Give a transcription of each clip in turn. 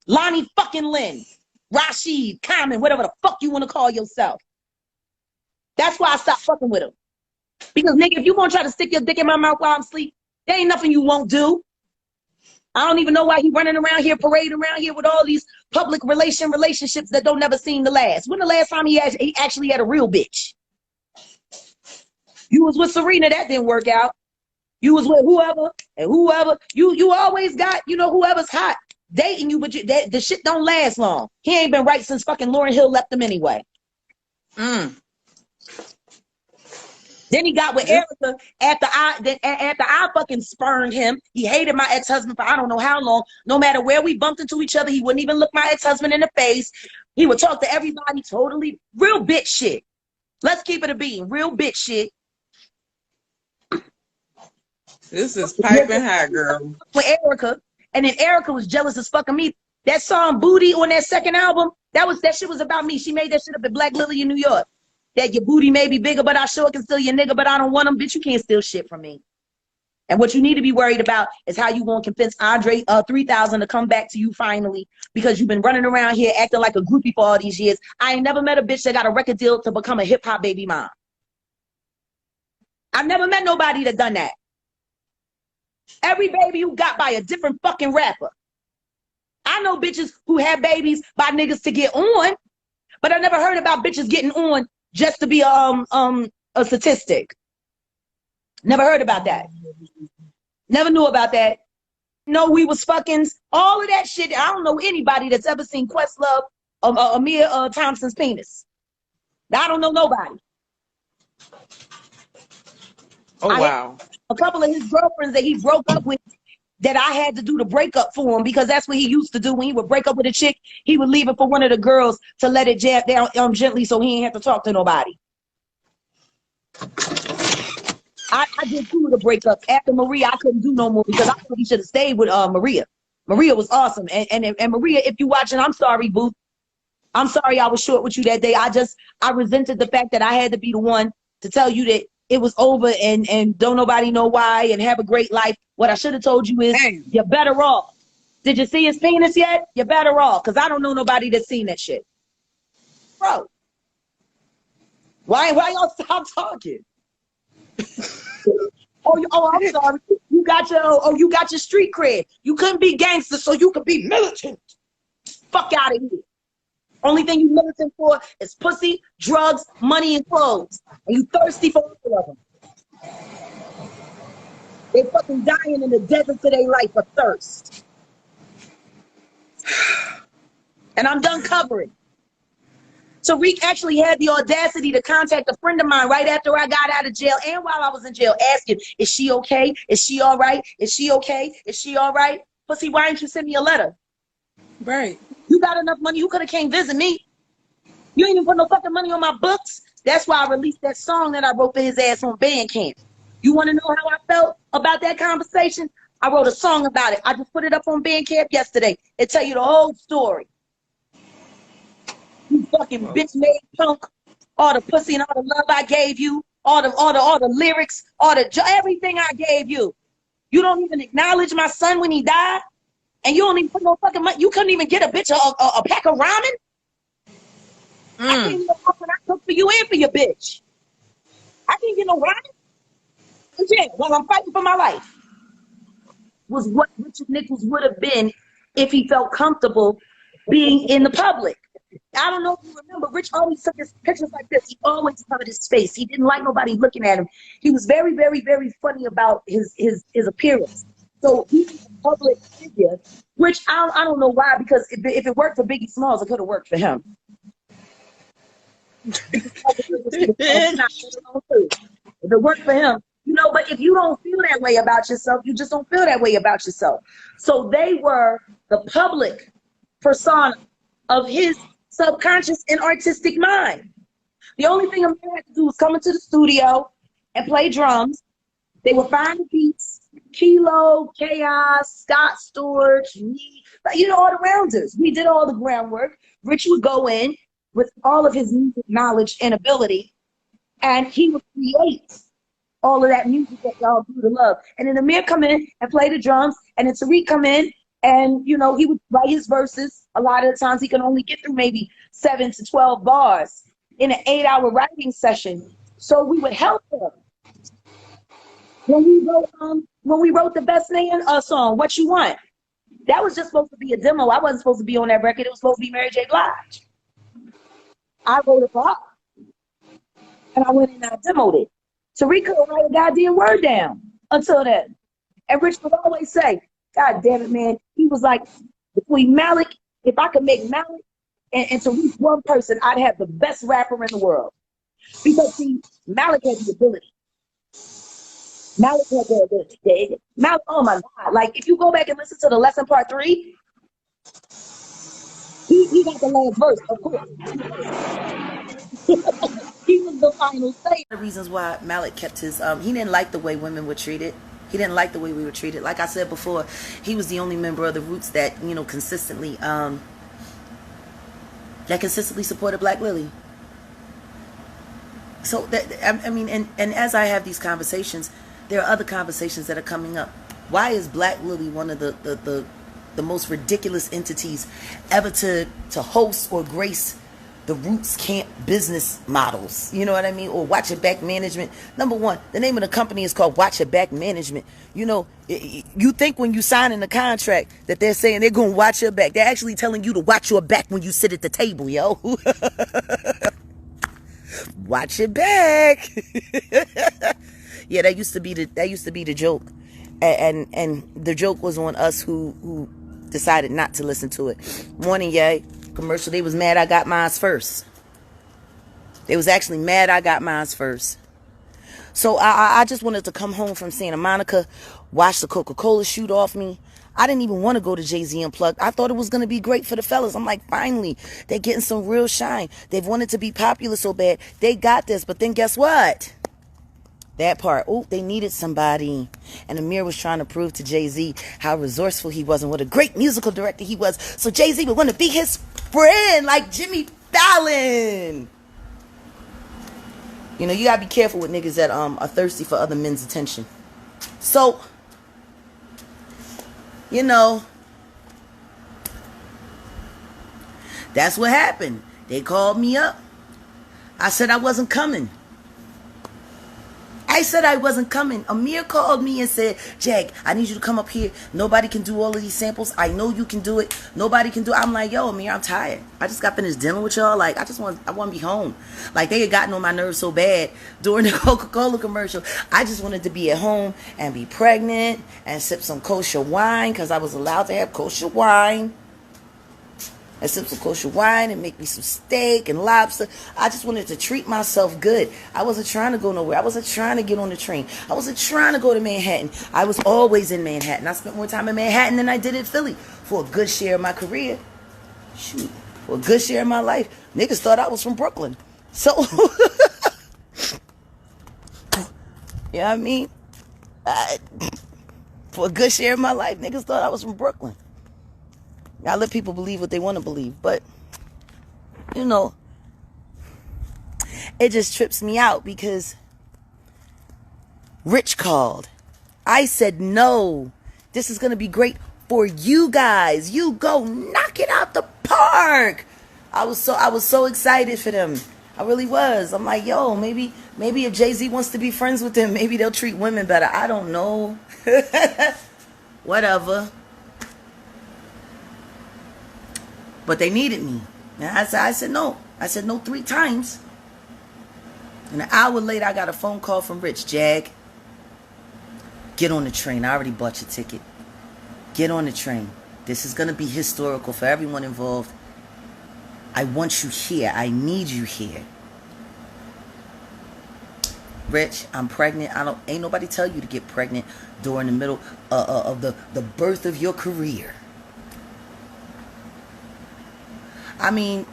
Lonnie fucking Lynn, Rashid, Common, whatever the fuck you want to call yourself. That's why I stopped fucking with him. Because, nigga, if you gonna try to stick your dick in my mouth while I'm asleep, there ain't nothing you won't do. I don't even know why he running around here, parading around here with all these public relationships that don't never seem to last. When the last time he actually had a real bitch? You was with Serena, that didn't work out. You was with whoever and whoever. You always got, you know, whoever's hot dating you, but the shit don't last long. He ain't been right since fucking Lauryn Hill left him anyway. Then he got with Erica after I fucking spurned him. He hated my ex-husband for I don't know how long. No matter where we bumped into each other, he wouldn't even look my ex-husband in the face. He would talk to everybody, totally real bitch shit. Let's keep it a bean, real bitch shit. This is piping hot, girl. With Erica, and then Erica was jealous as fucking me. That song "Booty" on that second album, that shit was about me. She made that shit up at Black Lily in New York. That your booty may be bigger, but I sure can steal your nigga, but I don't want him. Bitch, you can't steal shit from me. And what you need to be worried about is how you gonna convince Andre 3000 to come back to you finally, because you've been running around here acting like a groupie for all these years. I ain't never met a bitch that got a record deal to become a hip hop baby mom. I've never met nobody that done that. Every baby you got by a different fucking rapper. I know bitches who have babies by niggas to get on, but I never heard about bitches getting on just to be a statistic. Never heard about that. Never knew about that. No, we was fucking all of that shit. I don't know anybody that's ever seen Questlove Amir Thompson's penis. I don't know nobody. Oh, wow. A couple of his girlfriends that he broke up with, that I had to do the breakup for him, because that's what he used to do. When he would break up with a chick, he would leave it for one of the girls to let it jab down gently so he ain't have to talk to nobody. I did two of the breakups. After Maria, I couldn't do no more because I thought he should have stayed with Maria. Maria was awesome. And Maria, if you watching, I'm sorry, boo. I'm sorry I was short with you that day. I resented the fact that I had to be the one to tell you that it was over and don't nobody know why and have a great life. What I should have told you is you're better off. Did you see his penis yet? You're better off, because I don't know nobody that's seen that shit. Bro. Why y'all stop talking? I'm sorry. You got your street cred. You couldn't be gangster, so you could be militant. Fuck out of here. Only thing you militant for is pussy, drugs, money, and clothes. And you thirsty for all of them. They fucking dying in the desert of their life for thirst. And I'm done covering. Tariq actually had the audacity to contact a friend of mine right after I got out of jail and while I was in jail, asking, is she okay? Is she all right? Is she okay? Is she all right? Pussy, why didn't you send me a letter? Right. You got enough money, you could have came visit me. You ain't even put no fucking money on my books. That's why I released that song that I wrote for his ass on Bandcamp. You want to know how I felt about that conversation? I wrote a song about it. I just put it up on Bandcamp yesterday. It tell you the whole story. You fucking bitch made punk, all the pussy and all the love I gave you, all the lyrics, everything I gave you. You don't even acknowledge my son when he died, and you don't even put no fucking money. You couldn't even get a bitch a pack of ramen. I can't even when I cook for you and for your bitch. I can't get no ramen. Yeah, well, I'm fighting for my life. Was what Richard Nichols would have been if he felt comfortable being in the public. I don't know if you remember, Rich always took his pictures like this. He always covered his face. He didn't like nobody looking at him. He was very, very, very funny about his appearance. So he's a public figure, which I don't know why, because if it worked for Biggie Smalls, it could have worked for him. If it worked for him, you know, but if you don't feel that way about yourself, you just don't feel that way about yourself. So they were the public persona of his subconscious and artistic mind. The only thing a man had to do was come into the studio and play drums. They would find the beats, Kilo, Chaos, Scott Storch, me, you know, all the rounders. We did all the groundwork. Rich would go in with all of his music knowledge and ability, and he would create all of that music that y'all do to love. And then Amir come in and play the drums, and then Tariq come in And, you know, he would write his verses. A lot of the times he can only get through maybe 7 to 12 bars in an 8-hour writing session. So we would help him. When we wrote the Best Man song, What You Want, that was just supposed to be a demo. I wasn't supposed to be on that record. It was supposed to be Mary J. Blige. I wrote it for her. And I went and I demoed it. Tariq couldn't write a goddamn word down until then. And Rich would always say, God damn it, man. He was like, between Malik, if I could make Malik and Tariq one person, I'd have the best rapper in the world. Because, see, Malik had the ability. Malik had the ability. Malik, oh my God. Like, if you go back and listen to the lesson part 3, he got the last verse, of course. He was the final say. The reasons why Malik kept his, he didn't like the way women were treated. He didn't like the way we were treated. Like I said before, he was the only member of the Roots that, you know, consistently supported Black Lily. So, I mean, and as I have these conversations, there are other conversations that are coming up. Why is Black Lily one of the most ridiculous entities ever to host or grace the Roots Camp business models? You know what I mean? Or Watch Your Back Management. Number one, the name of the company is called Watch Your Back Management. You know, you think when you sign in the contract that they're saying they're going to watch your back. They're actually telling you to watch your back when you sit at the table, yo. Watch your back. Yeah, that used to be the joke. And the joke was on us who decided not to listen to it. Morning, yay. Commercial, they was mad I got mine first. They was actually mad I got mine first. So I just wanted to come home from Santa Monica, watch the Coca-Cola shoot off me. I didn't even want to go to Jay-Z Unplugged. I thought it was going to be great for the fellas. I'm like, finally, they're getting some real shine. They've wanted to be popular so bad. They got this. But then guess what? That part, they needed somebody. And Amir was trying to prove to Jay-Z how resourceful he was and what a great musical director he was. So Jay-Z would want to be his friend like Jimmy Fallon. You know, you gotta be careful with niggas that are thirsty for other men's attention. So, you know, that's what happened. They called me up. I said I wasn't coming. Amir called me and said, Jag, I need you to come up here. Nobody can do all of these samples. I know you can do it. Nobody can do it. I'm like, yo, Amir, I'm tired. I just got finished dealing with y'all. Like, I want to be home. Like, they had gotten on my nerves so bad during the Coca-Cola commercial. I just wanted to be at home and be pregnant and sip some kosher wine because I was allowed to have kosher wine. And sip some kosher wine and make me some steak and lobster. I just wanted to treat myself good. I wasn't trying to go nowhere. I wasn't trying to get on the train. I wasn't trying to go to Manhattan. I was always in Manhattan. I spent more time in Manhattan than I did in Philly for a good share of my career. Shoot, for a good share of my life. Niggas thought I was from Brooklyn. So, you know what I mean? For a good share of my life, niggas thought I was from Brooklyn. I let people believe what they want to believe, but, you know, it just trips me out because Rich called. I said, no, this is going to be great for you guys. You go knock it out the park. I was so excited for them. I really was. I'm like, yo, maybe if Jay-Z wants to be friends with them, maybe they'll treat women better. I don't know. Whatever. But they needed me. And I said no. I said no 3 times. And an hour later, I got a phone call from Rich. Jag, get on the train. I already bought your ticket. Get on the train. This is going to be historical for everyone involved. I want you here. I need you here. Rich, I'm pregnant. Ain't nobody tell you to get pregnant during the middle of the birth of your career. I mean,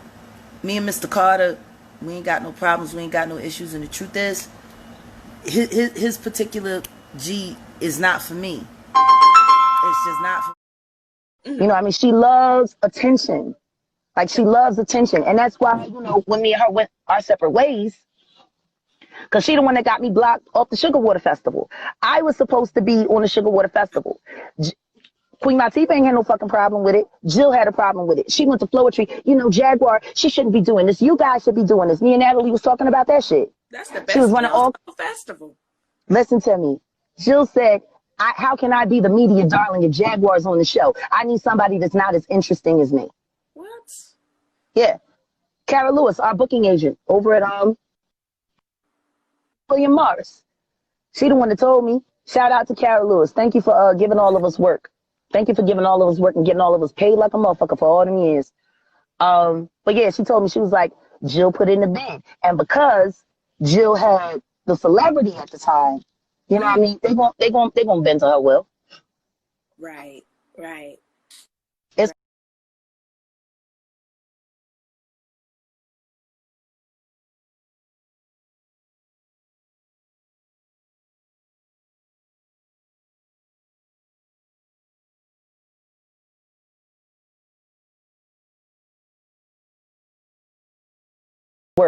me and Mr. Carter, we ain't got no problems. We ain't got no issues. And the truth is, his particular G is not for me. It's just not for me. You know, I mean, she loves attention. Like, she loves attention. And that's why, you know, when me and her went our separate ways, because she the one that got me blocked off the Sugar Water Festival. I was supposed to be on the Sugar Water Festival. Queen Latifah ain't had no fucking problem with it. Jill had a problem with it. She went to Floetry. You know, Jaguar, she shouldn't be doing this. You guys should be doing this. Me and Natalie was talking about that shit. That's the She was best running girls all. festival. Listen to me. Jill said, how can I be the media darling if Jaguar's on the show? I need somebody that's not as interesting as me. What? Yeah. Kara Lewis, our booking agent over at William Morris. She the one that told me. Shout out to Kara Lewis. Thank you for giving all of us work. Thank you for giving all of us work and getting all of us paid like a motherfucker for all them years. But yeah, she told me, she was like, Jill put in the bid. And because Jill had the celebrity at the time, you know what I mean? They gon' bend to her will. Right, right.